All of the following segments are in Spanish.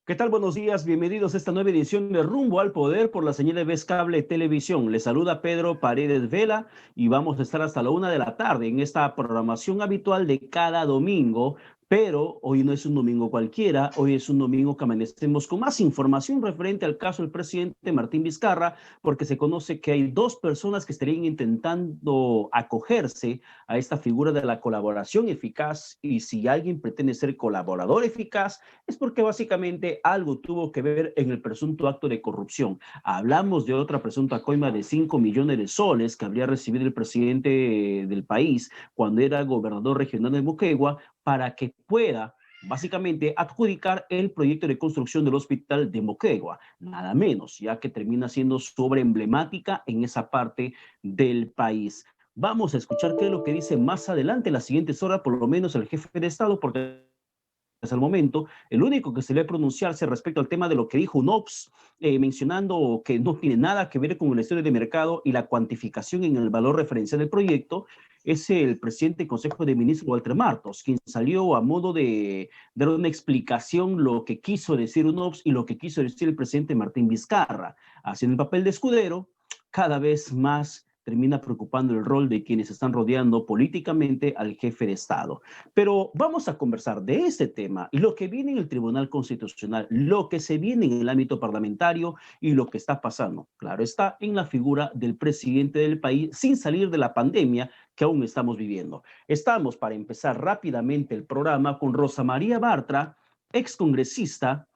¿Qué tal? Buenos días, bienvenidos a esta nueva edición de Rumbo al Poder por la señal de Vez Cable Televisión. Les saluda Pedro Paredes Vela y vamos a estar hasta la 1 de la tarde en esta programación habitual de cada domingo. Pero hoy no es un domingo cualquiera, hoy es un domingo que amanecemos con más información referente al caso del presidente Martín Vizcarra, porque se conoce que hay dos personas que estarían intentando acogerse a esta figura de la colaboración eficaz, y si alguien pretende ser colaborador eficaz es porque básicamente algo tuvo que ver en el presunto acto de corrupción. Hablamos de otra presunta coima de 5 millones de soles que habría recibido el presidente del país cuando era gobernador regional de Moquegua para que pueda básicamente adjudicar el proyecto de construcción del hospital de Moquegua, nada menos, ya que termina siendo su obra emblemática en esa parte del país. Vamos a escuchar qué es lo que dice más adelante en las siguientes horas, por lo menos el jefe de Estado, porque hasta el momento, el único que se le pronunciarse respecto al tema de lo que dijo UNOPS, mencionando que no tiene nada que ver con el estudio de mercado y la cuantificación en el valor referencial del proyecto, es el presidente del Consejo de Ministros, Walter Martos, quien salió a modo de dar una explicación lo que quiso decir UNOPS y lo que quiso decir el presidente Martín Vizcarra, haciendo el papel de escudero. Cada vez más termina preocupando el rol de quienes están rodeando políticamente al jefe de Estado. Pero vamos a conversar de este tema y lo que viene en el Tribunal Constitucional, lo que se viene en el ámbito parlamentario y lo que está pasando, claro está, en la figura del presidente del país sin salir de la pandemia que aún estamos viviendo. Estamos, para empezar rápidamente el programa, con Rosa María Bartra, excongresista,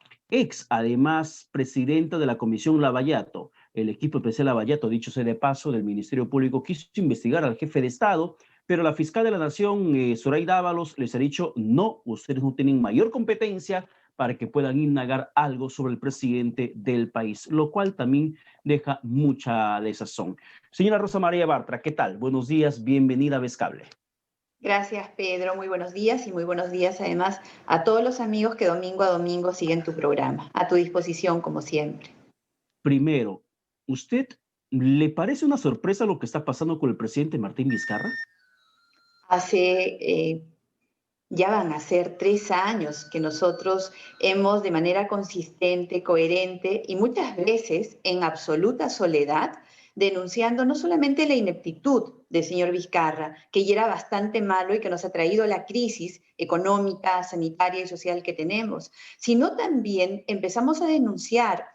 además presidenta de la Comisión Lavallato. El equipo especial Lavallato, dicho sea de paso, del Ministerio Público, quiso investigar al jefe de Estado, pero la fiscal de la Nación, Zoraida Ábalos, les ha dicho: no, ustedes no tienen mayor competencia para que puedan indagar algo sobre el presidente del país, lo cual también deja mucha desazón. Señora Rosa María Bartra, ¿qué tal? Buenos días, bienvenida a Vez Cable. Gracias, Pedro. Muy buenos días y muy buenos días además a todos los amigos que domingo a domingo siguen tu programa. A tu disposición, como siempre. Primero, ¿usted le parece una sorpresa lo que está pasando con el presidente Martín Vizcarra? Ya van a ser 3 años que nosotros hemos de manera consistente, coherente y muchas veces en absoluta soledad denunciando no solamente la ineptitud del señor Vizcarra, que ya era bastante malo y que nos ha traído la crisis económica, sanitaria y social que tenemos, sino también empezamos a denunciar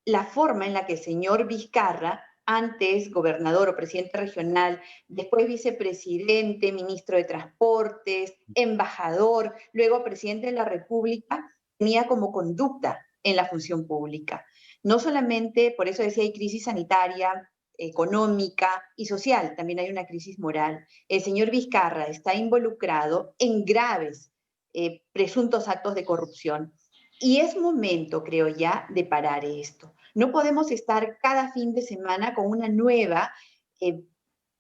la forma en la que el señor Vizcarra, antes gobernador o presidente regional, después vicepresidente, ministro de Transportes, embajador, luego presidente de la República, tenía como conducta en la función pública. No solamente, por eso decía, hay crisis sanitaria, económica y social, también hay una crisis moral. El señor Vizcarra está involucrado en graves presuntos actos de corrupción. Y es momento, creo ya, de parar esto. No podemos estar cada fin de semana con una nueva Un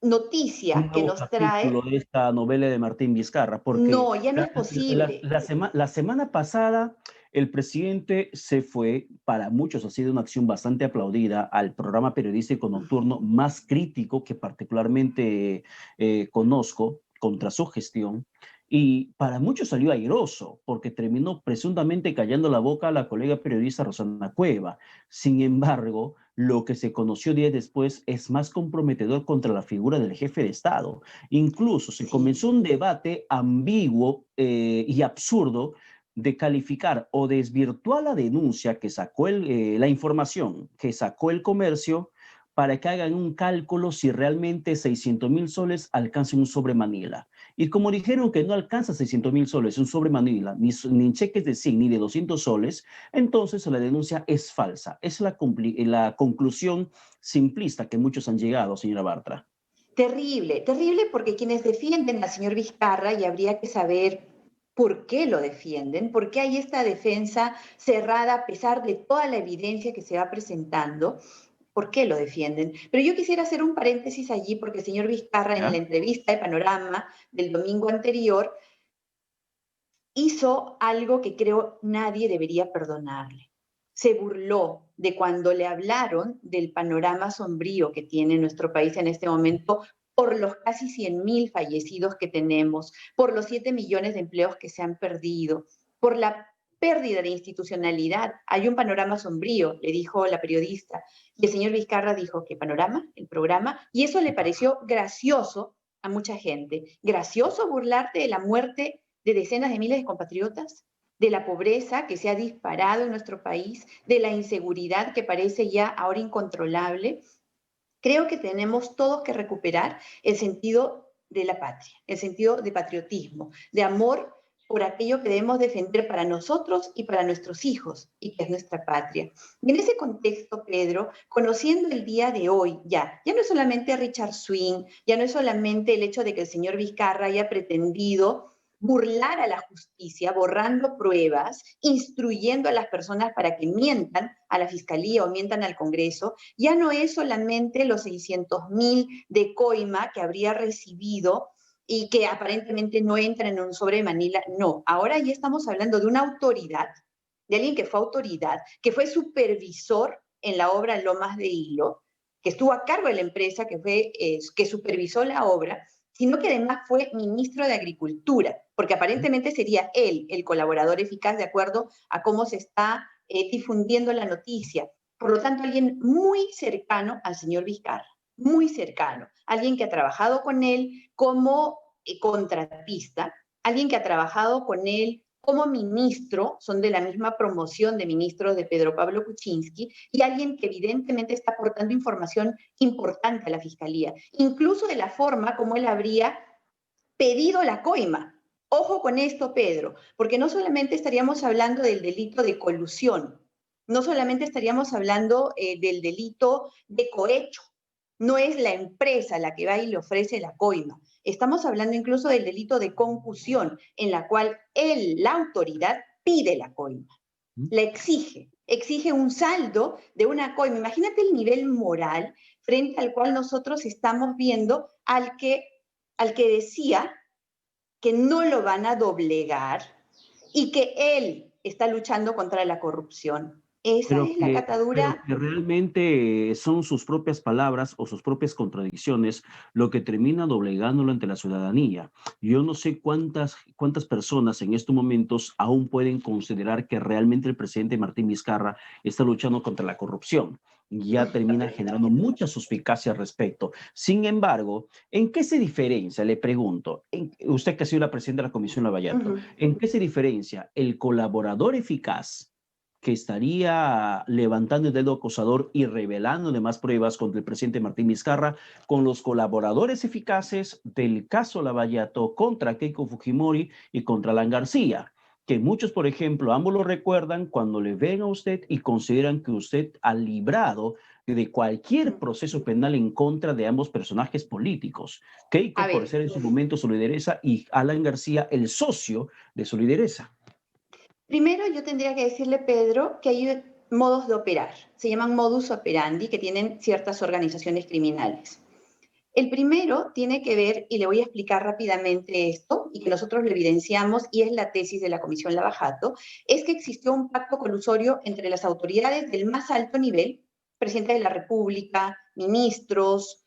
noticia que nuevo nos capítulo trae. de esta novela de Martín Vizcarra, porque No, ya no es posible. la semana pasada el presidente se fue, para muchos ha sido una acción bastante aplaudida, al programa periodístico nocturno más crítico que particularmente conozco contra su gestión, y para muchos salió airoso porque terminó presuntamente callando la boca a la colega periodista Rosana Cueva. Sin embargo, lo que se conoció días después es más comprometedor contra la figura del jefe de Estado. Incluso se comenzó un debate ambiguo y absurdo de calificar o desvirtuar la denuncia que sacó la información que sacó el comercio, para que hagan un cálculo si realmente 600,000 soles alcanzan un sobre Manila. Y como dijeron que no alcanza 600,000 soles un sobre Manila, ni en cheques de 100 ni de 200 soles, entonces la denuncia es falsa. Es la conclusión simplista que muchos han llegado, señora Bartra. Terrible, terrible porque quienes defienden al señor Vizcarra, y habría que saber por qué lo defienden, por qué hay esta defensa cerrada a pesar de toda la evidencia que se va presentando, por qué lo defienden. Pero yo quisiera hacer un paréntesis allí porque el señor Vizcarra en la ¿Ya? entrevista de Panorama del domingo anterior hizo algo que creo nadie debería perdonarle. Se burló de cuando le hablaron del panorama sombrío que tiene nuestro país en este momento por los casi 100,000 fallecidos que tenemos, por los 7 millones de empleos que se han perdido, por la pérdida de institucionalidad, hay un panorama sombrío, le dijo la periodista. Y el señor Vizcarra dijo, ¿qué panorama? El programa. Y eso le pareció gracioso a mucha gente. ¿Gracioso burlarte de la muerte de decenas de miles de compatriotas? ¿De la pobreza que se ha disparado en nuestro país? ¿De la inseguridad que parece ya ahora incontrolable? Creo que tenemos todos que recuperar el sentido de la patria, el sentido de patriotismo, de amor por aquello que debemos defender para nosotros y para nuestros hijos, y que es nuestra patria. Y en ese contexto, Pedro, conociendo el día de hoy, ya no es solamente Richard Swing, ya no es solamente el hecho de que el señor Vizcarra haya pretendido burlar a la justicia, borrando pruebas, instruyendo a las personas para que mientan a la fiscalía o mientan al Congreso, ya no es solamente los 600.000 de coima que habría recibido y que aparentemente no entran en un sobre de Manila. No, ahora ya estamos hablando de una autoridad, de alguien que fue autoridad, que fue supervisor en la obra Lomas de Hilo, que estuvo a cargo de la empresa, que supervisó la obra, sino que además fue ministro de Agricultura, porque aparentemente sería él el colaborador eficaz de acuerdo a cómo se está difundiendo la noticia. Por lo tanto, alguien muy cercano al señor Vizcarra, muy cercano, alguien que ha trabajado con él como contratista, alguien que ha trabajado con él como ministro, son de la misma promoción de ministros de Pedro Pablo Kuczynski, y alguien que evidentemente está aportando información importante a la Fiscalía, incluso de la forma como él habría pedido la coima. Ojo con esto, Pedro, porque no solamente estaríamos hablando del delito de colusión, no solamente estaríamos hablando del delito de cohecho, no es la empresa la que va y le ofrece la coima. Estamos hablando incluso del delito de concusión, en la cual él, la autoridad, pide la coima, la exige un saldo de una coima. Imagínate el nivel moral frente al cual nosotros estamos viendo al que decía que no lo van a doblegar y que él está luchando contra la corrupción. Esa es la Pero catadura. que realmente son sus propias palabras o sus propias contradicciones lo que termina doblegándolo ante la ciudadanía. Yo no sé cuántas personas en estos momentos aún pueden considerar que realmente el presidente Martín Vizcarra está luchando contra la corrupción. Ya termina generando mucha suspicacia al respecto. Sin embargo, ¿en qué se diferencia? Le pregunto, usted que ha sido la presidenta de la Comisión Lavallato, ¿en qué se diferencia el colaborador eficaz que estaría levantando el dedo acusador y revelando demás pruebas contra el presidente Martín Vizcarra con los colaboradores eficaces del caso Lavallato contra Keiko Fujimori y contra Alan García? Que muchos, por ejemplo, ambos lo recuerdan cuando le ven a usted y consideran que usted ha librado de cualquier proceso penal en contra de ambos personajes políticos. A Keiko por ver, ser en su momento su lideresa y Alan García el socio de su lideresa. primero yo tendría que decirle, Pedro, que hay modos de operar. Se llaman modus operandi que tienen ciertas organizaciones criminales. El primero tiene que ver, y le voy a explicar rápidamente esto, y que nosotros lo evidenciamos, y es la tesis de la Comisión Lavajato, es que existió un pacto colusorio entre las autoridades del más alto nivel, presidente de la República, ministros,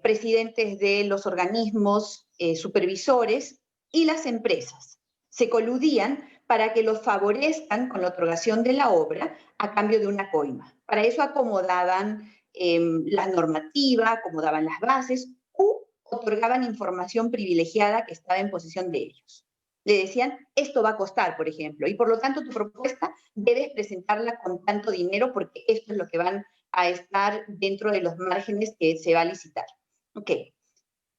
presidentes de los organismos supervisores y las empresas. Se coludían para que los favorezcan con la otorgación de la obra a cambio de una coima. Para eso acomodaban la normativa, acomodaban las bases u otorgaban información privilegiada que estaba en posesión de ellos. Le decían, esto va a costar, por ejemplo, y por lo tanto tu propuesta debes presentarla con tanto dinero porque esto es lo que van a estar dentro de los márgenes que se va a licitar. Ok,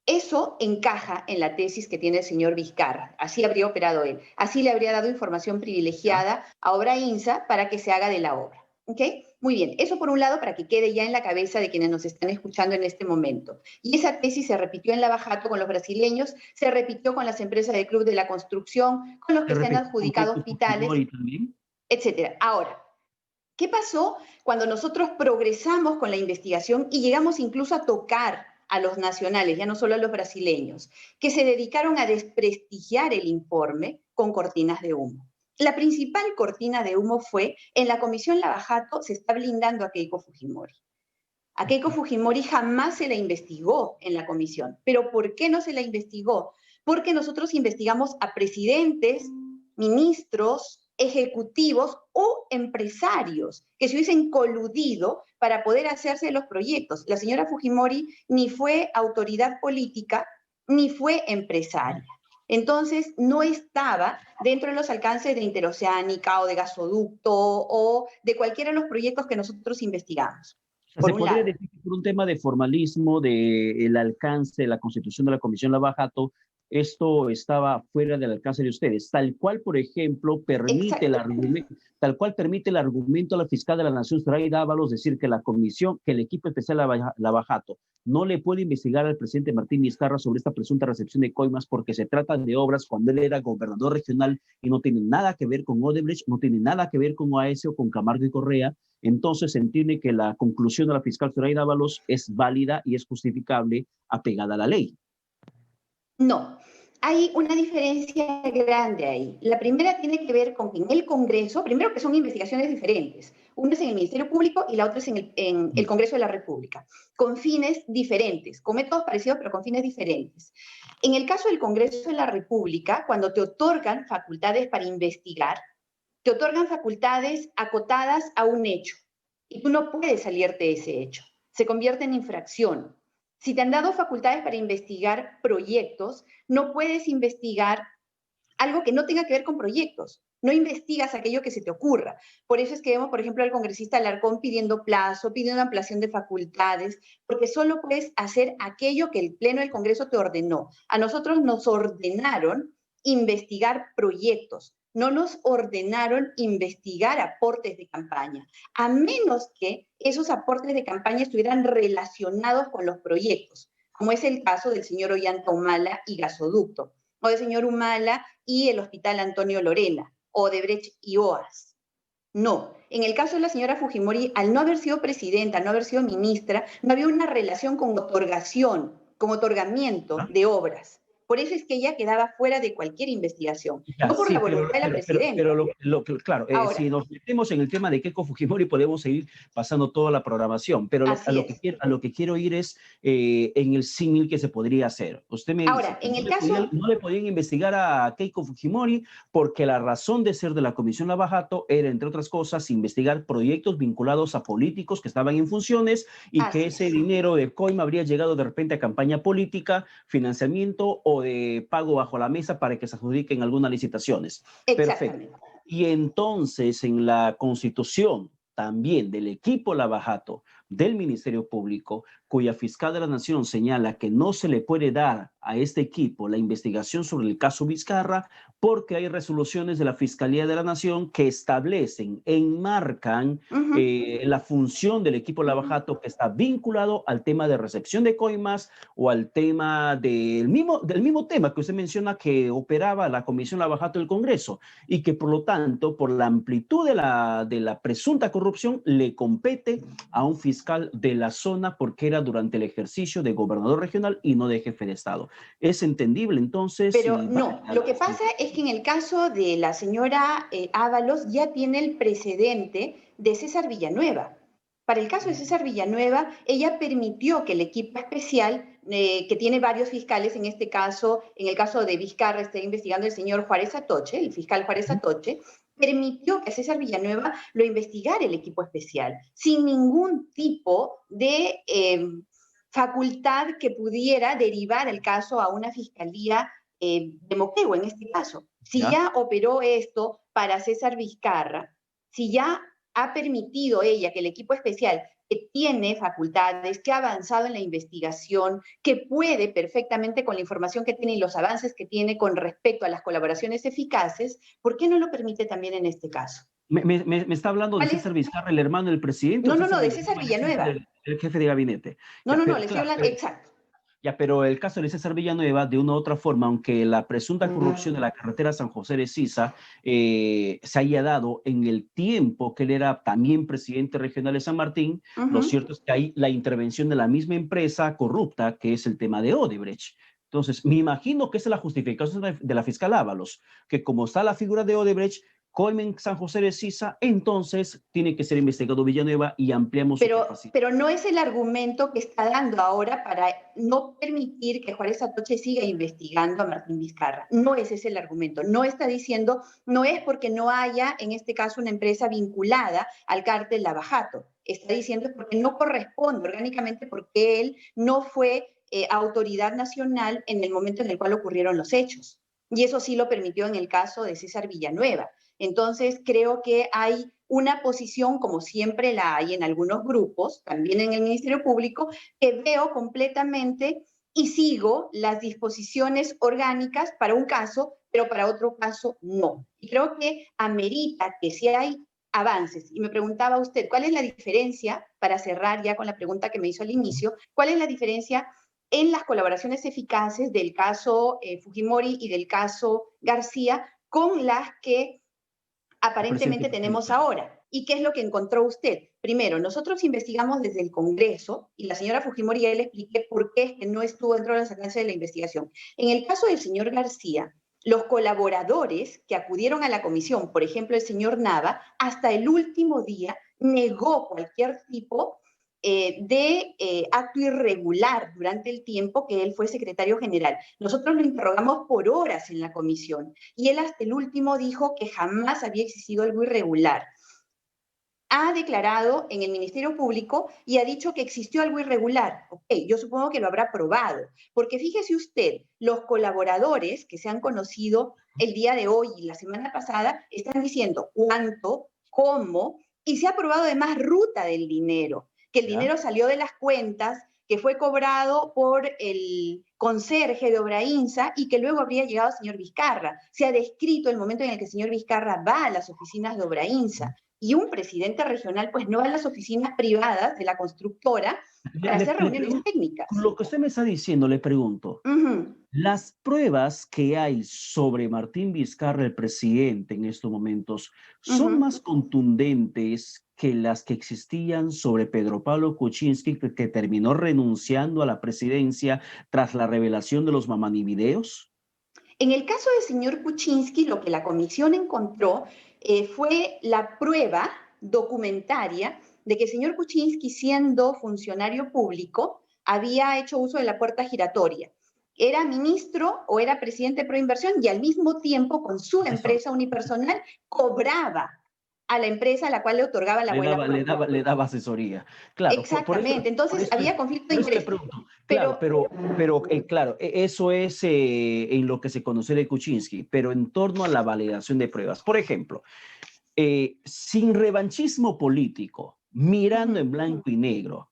eso encaja en la tesis que tiene el señor Vizcarra. Así habría operado él. Así le habría dado información privilegiada a Obra INSA para que se haga de la obra. ¿Ok? Muy bien. Eso por un lado para que quede ya en la cabeza de quienes nos están escuchando en este momento. Y esa tesis se repitió en Lavajato con los brasileños, se repitió con las empresas del Club de la Construcción, con los que se han adjudicado hospitales, etcétera. Ahora, ¿qué pasó cuando nosotros progresamos con la investigación y llegamos incluso a tocar a los nacionales, ya no solo a los brasileños, que se dedicaron a desprestigiar el informe con cortinas de humo? La principal cortina de humo fue, en la Comisión Lavajato se está blindando a Keiko Fujimori. A Keiko Fujimori jamás se la investigó en la comisión. ¿Pero por qué no se la investigó? Porque nosotros investigamos a presidentes, ministros, ejecutivos o empresarios que se hubiesen coludido para poder hacerse de los proyectos. La señora Fujimori ni fue autoridad política ni fue empresaria. Entonces, no estaba dentro de los alcances de Interoceánica o de Gasoducto o de cualquiera de los proyectos que nosotros investigamos. O sea, se podría decir que por un tema de formalismo, del alcance de la constitución de la Comisión Lavajato, esto estaba fuera del alcance de ustedes, tal cual, por ejemplo, permite el argumento, tal cual permite el argumento a la fiscal de la Nación, Zoraida Ábalos, decir que la comisión, que el equipo especial Lavajato no le puede investigar al presidente Martín Vizcarra sobre esta presunta recepción de coimas porque se trata de obras cuando él era gobernador regional y no tiene nada que ver con Odebrecht, no tiene nada que ver con OAS o con Camargo y Correa. Entonces se entiende que la conclusión de la fiscal Zoraida Ábalos es válida y es justificable apegada a la ley. No, hay una diferencia grande ahí. La primera tiene que ver con que en el Congreso, primero que son investigaciones diferentes. Una es en el Ministerio Público y la otra es en el Congreso de la República, con fines diferentes, con métodos parecidos pero con fines diferentes. En el caso del Congreso de la República, cuando te otorgan facultades para investigar, te otorgan facultades acotadas a un hecho y tú no puedes salirte de ese hecho. Se convierte en infracción. Si te han dado facultades para investigar proyectos, no puedes investigar algo que no tenga que ver con proyectos. No investigas aquello que se te ocurra. Por eso es que vemos, por ejemplo, al congresista Alarcón pidiendo plazo, pidiendo ampliación de facultades, porque solo puedes hacer aquello que el Pleno del Congreso te ordenó. A nosotros nos ordenaron investigar proyectos, no nos ordenaron investigar aportes de campaña, a menos que esos aportes de campaña estuvieran relacionados con los proyectos, como es el caso del señor Ollanta Humala y Gasoducto, o del señor Humala y el Hospital Antonio Lorena, o de Brecht y OAS. No, en el caso de la señora Fujimori, al no haber sido presidenta, al no haber sido ministra, no había una relación con otorgación, con otorgamiento de obras. Por eso es que ella quedaba fuera de cualquier investigación, Ya, no por sí, la voluntad de la presidenta. Claro, Ahora, si nos metemos en el tema de Keiko Fujimori, podemos seguir pasando toda la programación, pero a lo que quiero ir es en el símil que se podría hacer. Usted me ahora, dice, en el caso... no le podían investigar a Keiko Fujimori porque la razón de ser de la Comisión Lavajato era, entre otras cosas, investigar proyectos vinculados a políticos que estaban en funciones y que ese dinero de coima habría llegado de repente a campaña política, financiamiento o de pago bajo la mesa para que se adjudiquen algunas licitaciones. Perfecto. Y entonces en la constitución también del equipo Lavajato, del Ministerio Público, cuya fiscal de la Nación señala que no se le puede dar a este equipo la investigación sobre el caso Vizcarra porque hay resoluciones de la Fiscalía de la Nación que establecen, enmarcan la función del equipo Lavajato que está vinculado al tema de recepción de coimas o al tema del mismo tema que usted menciona que operaba la Comisión Lavajato del Congreso y que por lo tanto, por la amplitud de la presunta corrupción, le compete a un fiscal de la zona porque era durante el ejercicio de gobernador regional y no de jefe de Estado. ¿Es entendible entonces? Pero no, lo que pasa es que en el caso de la señora Ábalos ya tiene el precedente de César Villanueva. Para el caso de César Villanueva, ella permitió que el equipo especial, que tiene varios fiscales, en este caso, en el caso de Vizcarra, esté investigando el señor Juárez Atoche, el fiscal Juárez Atoche, permitió que César Villanueva lo investigara el equipo especial, sin ningún tipo de facultad que pudiera derivar el caso a una fiscalía de Moquegua, en este caso. Si ya operó esto para César Vizcarra, si ya ha permitido ella que el equipo especial que tiene facultades, que ha avanzado en la investigación, que puede perfectamente con la información que tiene y los avances que tiene con respecto a las colaboraciones eficaces, ¿por qué no lo permite también en este caso? Me está hablando de César Vizcarra, el hermano del presidente. No, de César Villanueva. El jefe de gabinete. No, le estoy hablando, exacto. Ya, pero el caso de César Villanueva, de una u otra forma, aunque la presunta corrupción de la carretera San José de Sisa se haya dado en el tiempo que él era también presidente regional de San Martín, lo cierto es que hay la intervención de la misma empresa corrupta, que es el tema de Odebrecht. Entonces, me imagino que esa es la justificación de la fiscal Ábalos, que como está la figura de Odebrecht, Coimen San José de Sisa, entonces tiene que ser investigado Villanueva y ampliamos su capacidad. Pero no es el argumento que está dando ahora para no permitir que Juárez Atoche siga investigando a Martín Vizcarra. No ese es el argumento. No está diciendo, no es porque no haya, en este caso, una empresa vinculada al cártel Lava Jato. Está diciendo es porque no corresponde orgánicamente, porque él no fue autoridad nacional en el momento en el cual ocurrieron los hechos. Y eso sí lo permitió en el caso de César Villanueva. Entonces, creo que hay una posición, como siempre la hay en algunos grupos, también en el Ministerio Público, que veo completamente y sigo las disposiciones orgánicas para un caso, pero para otro caso no. Y creo que amerita que si hay avances, y me preguntaba usted, ¿cuál es la diferencia, para cerrar ya con la pregunta que me hizo al inicio, cuál es la diferencia en las colaboraciones eficaces del caso Fujimori y del caso García con las que aparentemente tenemos ahora? ¿Y qué es lo que encontró usted? Primero, nosotros investigamos desde el Congreso y la señora Fujimori ya le expliqué por qué es que no estuvo dentro de la alcance de la investigación. En el caso del señor García, los colaboradores que acudieron a la comisión, por ejemplo, el señor Nava, hasta el último día negó cualquier tipo de acto irregular durante el tiempo que él fue secretario general. Nosotros lo interrogamos por horas en la comisión y él hasta el último dijo que jamás había existido algo irregular. Ha declarado en el Ministerio Público y ha dicho que existió algo irregular. Ok, yo supongo que lo habrá probado, porque fíjese usted, los colaboradores que se han conocido el día de hoy y la semana pasada están diciendo cuánto, cómo, y se ha probado además ruta del dinero, que el dinero salió de las cuentas, que fue cobrado por el conserje de Obrainsa y que luego habría llegado al señor Vizcarra. Se ha descrito el momento en el que el señor Vizcarra va a las oficinas de Obrainsa. Y un presidente regional pues no va a las oficinas privadas de la constructora para hacer reuniones técnicas. Con lo que usted me está diciendo, le pregunto, las pruebas que hay sobre Martín Vizcarra, el presidente en estos momentos, ¿son más contundentes que las que existían sobre Pedro Pablo Kuczynski, que terminó renunciando a la presidencia tras la revelación de los mamanivideos? En el caso del señor Kuczynski, lo que la comisión encontró fue la prueba documentaria de que el señor Kuczynski, siendo funcionario público, había hecho uso de la puerta giratoria. Era ministro o era presidente de Proinversión y al mismo tiempo con su empresa unipersonal cobraba a la empresa a la cual le otorgaba la buena propina. Le daba asesoría. Claro, exactamente. Entonces había conflicto de interés. Claro, claro, eso es en lo que se conoce de Kuczynski, pero en torno a la validación de pruebas. Por ejemplo, sin revanchismo político, mirando en blanco y negro,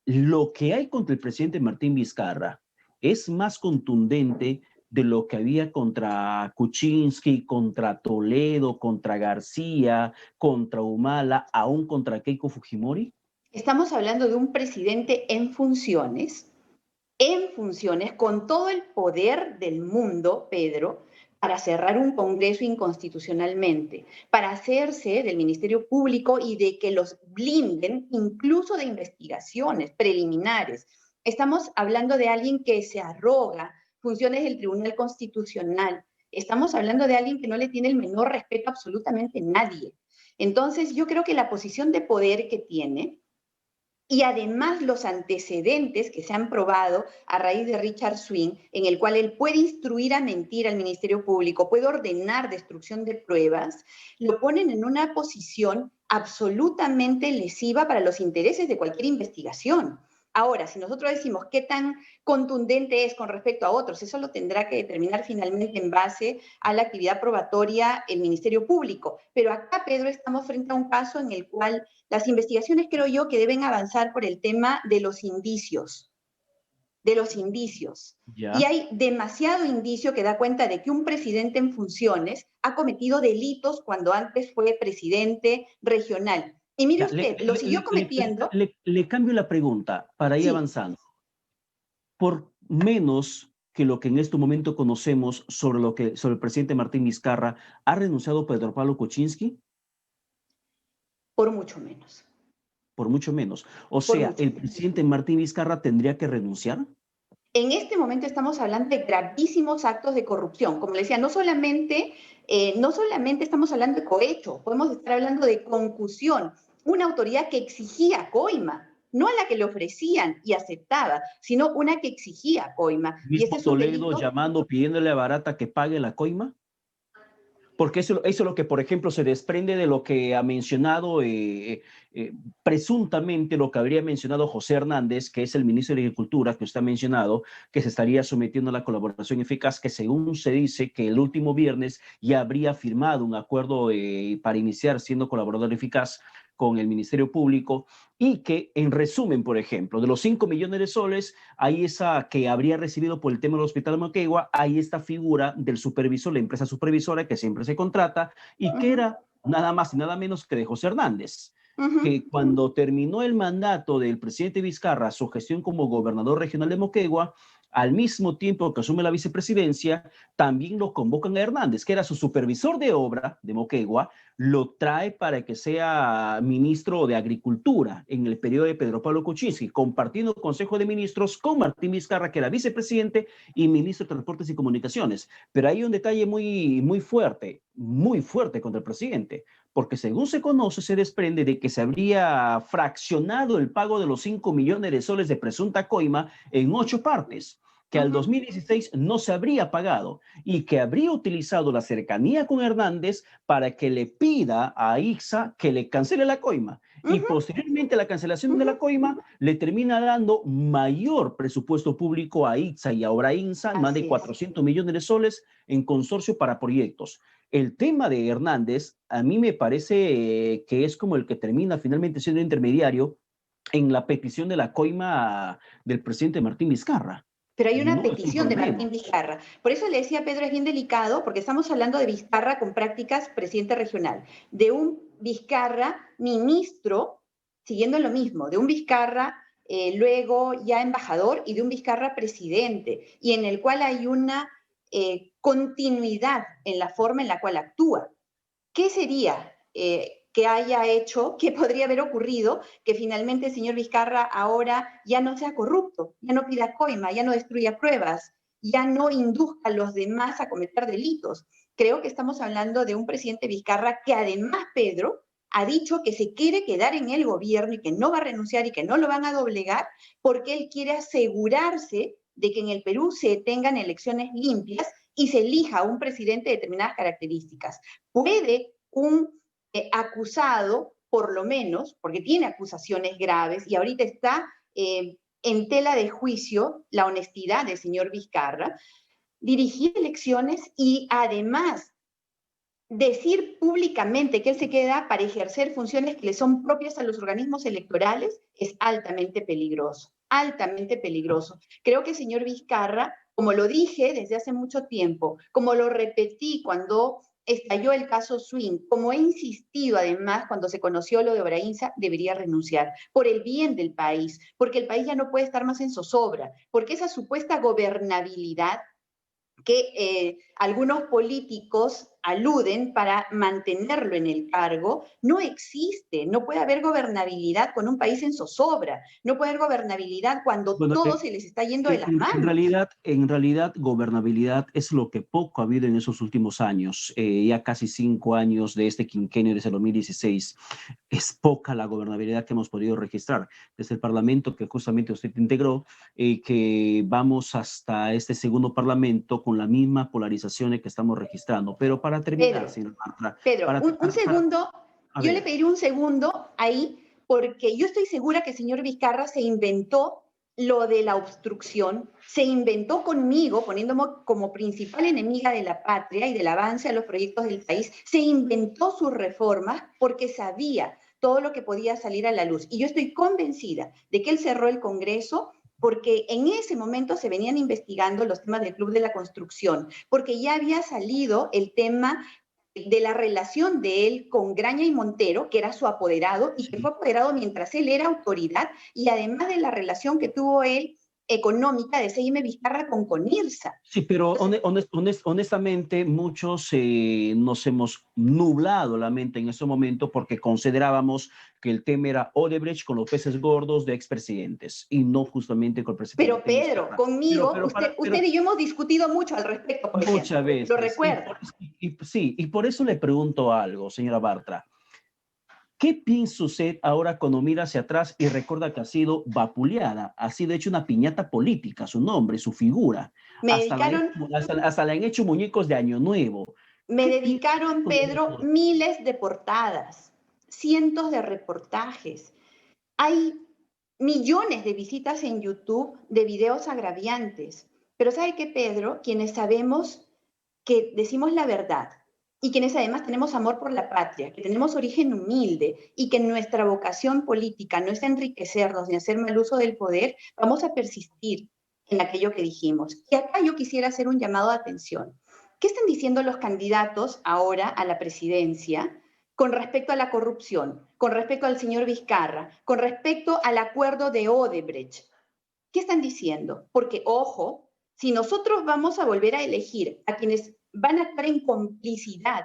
lo que hay contra el presidente Martín Vizcarra es más contundente de lo que había contra Kuczynski, contra Toledo, contra García, contra Humala, aún contra Keiko Fujimori. Estamos hablando de un presidente en funciones, con todo el poder del mundo, Pedro, para cerrar un Congreso inconstitucionalmente, para hacerse del Ministerio Público y de que los blinden incluso de investigaciones preliminares. Estamos hablando de alguien que se arroga funciones del Tribunal Constitucional. Estamos hablando de alguien que no le tiene el menor respeto a absolutamente nadie. Entonces, yo creo que la posición de poder que tiene y además los antecedentes que se han probado a raíz de Richard Swing, en el cual él puede instruir a mentir al Ministerio Público, puede ordenar destrucción de pruebas, lo ponen en una posición absolutamente lesiva para los intereses de cualquier investigación. Ahora, si nosotros decimos qué tan contundente es con respecto a otros, eso lo tendrá que determinar finalmente en base a la actividad probatoria el Ministerio Público. Pero acá, Pedro, estamos frente a un caso en el cual las investigaciones creo yo que deben avanzar por el tema de los indicios. Y hay demasiado indicio que da cuenta de que un presidente en funciones ha cometido delitos cuando antes fue presidente regional. Y mire usted, lo siguió cometiendo. Le cambio la pregunta para ir avanzando. Por menos que lo que en este momento conocemos sobre el presidente Martín Vizcarra, ¿ha renunciado Pedro Pablo Kuczynski? Por mucho menos. Por mucho menos. O sea, ¿el presidente Martín Vizcarra tendría que renunciar? En este momento estamos hablando de gravísimos actos de corrupción. Como le decía, no solamente estamos hablando de cohecho, podemos estar hablando de concusión. Una autoridad que exigía coima, no a la que le ofrecían y aceptaba, sino una que exigía coima. Y este Mismo es un Toledo delito. llamando, pidiéndole a Barata que pague la coima. Porque eso es lo que, por ejemplo, se desprende de lo que ha mencionado, presuntamente lo que habría mencionado José Hernández, que es el ministro de Agricultura, que usted ha mencionado, que se estaría sometiendo a la colaboración eficaz, que según se dice que el último viernes ya habría firmado un acuerdo para iniciar siendo colaborador eficaz con el Ministerio Público, y que, en resumen, por ejemplo, de los 5 millones de soles, hay esa que habría recibido por el tema del Hospital de Moquegua, hay esta figura del supervisor, la empresa supervisora que siempre se contrata, y que era nada más y nada menos que de José Hernández, que cuando terminó el mandato del presidente Vizcarra, su gestión como gobernador regional de Moquegua, al mismo tiempo que asume la vicepresidencia, también lo convocan a Hernández, que era su supervisor de obra de Moquegua, lo trae para que sea ministro de Agricultura en el periodo de Pedro Pablo Kuczynski, compartiendo Consejo de Ministros con Martín Vizcarra, que era vicepresidente y ministro de Transportes y Comunicaciones. Pero hay un detalle muy fuerte contra el presidente, porque según se conoce, se desprende de que se habría fraccionado el pago de los 5 millones de soles de presunta coima en 8 partes, que al 2016 no se habría pagado y que habría utilizado la cercanía con Hernández para que le pida a ICSA que le cancele la coima. Y posteriormente la cancelación de la coima le termina dando mayor presupuesto público a ICSA y ahora INSA, más de 400 millones de soles en consorcio para proyectos. El tema de Hernández a mí me parece que es como el que termina finalmente siendo intermediario en la petición de la coima del presidente Martín Vizcarra. Pero hay Y una no es un petición de problema. Martín Vizcarra. Por eso le decía a Pedro, es bien delicado, porque estamos hablando de Vizcarra con prácticas presidente regional, de un Vizcarra ministro, siguiendo lo mismo, de un Vizcarra luego ya embajador y de un Vizcarra presidente, y en el cual hay una continuidad en la forma en la cual actúa. ¿Qué sería que haya hecho, qué podría haber ocurrido que finalmente el señor Vizcarra ahora ya no sea corrupto, ya no pida coima, ya no destruya pruebas, ya no induzca a los demás a cometer delitos? Creo que estamos hablando de un presidente Vizcarra que además, Pedro, ha dicho que se quiere quedar en el gobierno y que no va a renunciar y que no lo van a doblegar porque él quiere asegurarse de que en el Perú se tengan elecciones limpias y se elija un presidente de determinadas características. ¿Puede un acusado, por lo menos, porque tiene acusaciones graves y ahorita está en tela de juicio la honestidad del señor Vizcarra, dirigir elecciones y además decir públicamente que él se queda para ejercer funciones que le son propias a los organismos electorales es altamente peligroso, altamente peligroso. Creo que el señor Vizcarra, como lo dije desde hace mucho tiempo, como lo repetí cuando estalló el caso Swing, como he insistido además cuando se conoció lo de Obrainsa, debería renunciar por el bien del país, porque el país ya no puede estar más en zozobra, porque esa supuesta gobernabilidad que algunos políticos aluden para mantenerlo en el cargo, no existe. No puede haber gobernabilidad con un país en zozobra. No puede haber gobernabilidad cuando Bueno, todo se les está yendo de las manos. en realidad, gobernabilidad es lo que poco ha habido en esos últimos años, ya casi 5 años de este quinquenio desde el 2016. Es poca la gobernabilidad que hemos podido registrar desde el Parlamento que justamente usted integró, que vamos hasta este segundo Parlamento con la misma polarización que estamos registrando. Pero para terminar, Pedro, señor Martra, Pedro, un segundo, a yo le ver, pediría un segundo ahí, porque yo estoy segura que el señor Vizcarra se inventó lo de la obstrucción, se inventó conmigo, poniéndome como principal enemiga de la patria y del avance a los proyectos del país, se inventó sus reformas porque sabía todo lo que podía salir a la luz. Y yo estoy convencida de que él cerró el Congreso porque en ese momento se venían investigando los temas del Club de la Construcción, porque ya había salido el tema de la relación de él con Graña y Montero, que era su apoderado y que fue sí, apoderado mientras él era autoridad, y además de la relación que tuvo él económica de CIM Vizcarra con Conirsa. Sí, pero honestamente muchos nos hemos nublado la mente en ese momento porque considerábamos que el tema era Odebrecht con los peces gordos de expresidentes y no justamente con el presidente. Pero Pedro, conmigo, usted y yo hemos discutido mucho al respecto, por ejemplo. Muchas veces. ¿Lo recuerda? Sí, y por eso le pregunto algo, señora Bartra. ¿Qué piensa usted ahora cuando mira hacia atrás y recuerda que ha sido vapuleada, ha sido hecho una piñata política, su nombre, su figura? Hasta le han hecho muñecos de Año Nuevo. Me dedicaron, Pedro, miles de portadas, cientos de reportajes. Hay millones de visitas en YouTube de videos agraviantes. Pero ¿sabe qué, Pedro? Quienes sabemos que decimos la verdad y quienes además tenemos amor por la patria, que tenemos origen humilde y que nuestra vocación política no es enriquecernos ni hacer mal uso del poder, vamos a persistir en aquello que dijimos. Y acá yo quisiera hacer un llamado de atención. ¿Qué están diciendo los candidatos ahora a la presidencia con respecto a la corrupción, con respecto al señor Vizcarra, con respecto al acuerdo de Odebrecht? ¿Qué están diciendo? Porque, ojo, si nosotros vamos a volver a elegir a quienes van a actuar en complicidad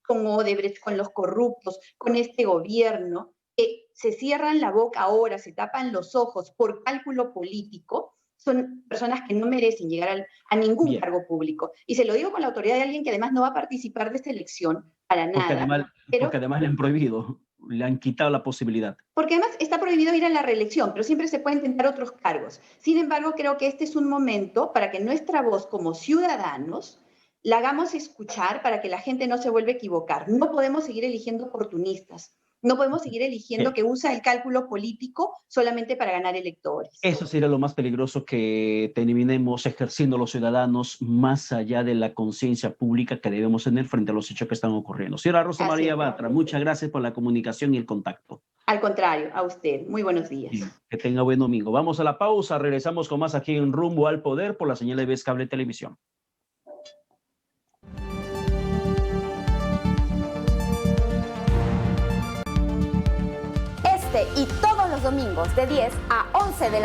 con Odebrecht, con los corruptos, con este gobierno, que se cierran la boca ahora, se tapan los ojos por cálculo político, son personas que no merecen llegar a ningún cargo público. Y se lo digo con la autoridad de alguien que además no va a participar de esta elección para nada. Porque además le han prohibido, le han quitado la posibilidad. Porque además está prohibido ir a la reelección, pero siempre se pueden intentar otros cargos. Sin embargo, creo que este es un momento para que nuestra voz como ciudadanos la hagamos escuchar para que la gente no se vuelva a equivocar. No podemos seguir eligiendo oportunistas. No podemos seguir eligiendo que usa el cálculo político solamente para ganar electores. Eso sería lo más peligroso, que terminemos ejerciendo los ciudadanos más allá de la conciencia pública que debemos tener frente a los hechos que están ocurriendo. Señora Rosa María Bartra, muchas gracias por la comunicación y el contacto. Al contrario, a usted. Muy buenos días. Sí, que tenga buen domingo. Vamos a la pausa, regresamos con más aquí en Rumbo al Poder por la señal de Vez Cable Televisión. Y todos los domingos de 10 a 11 de la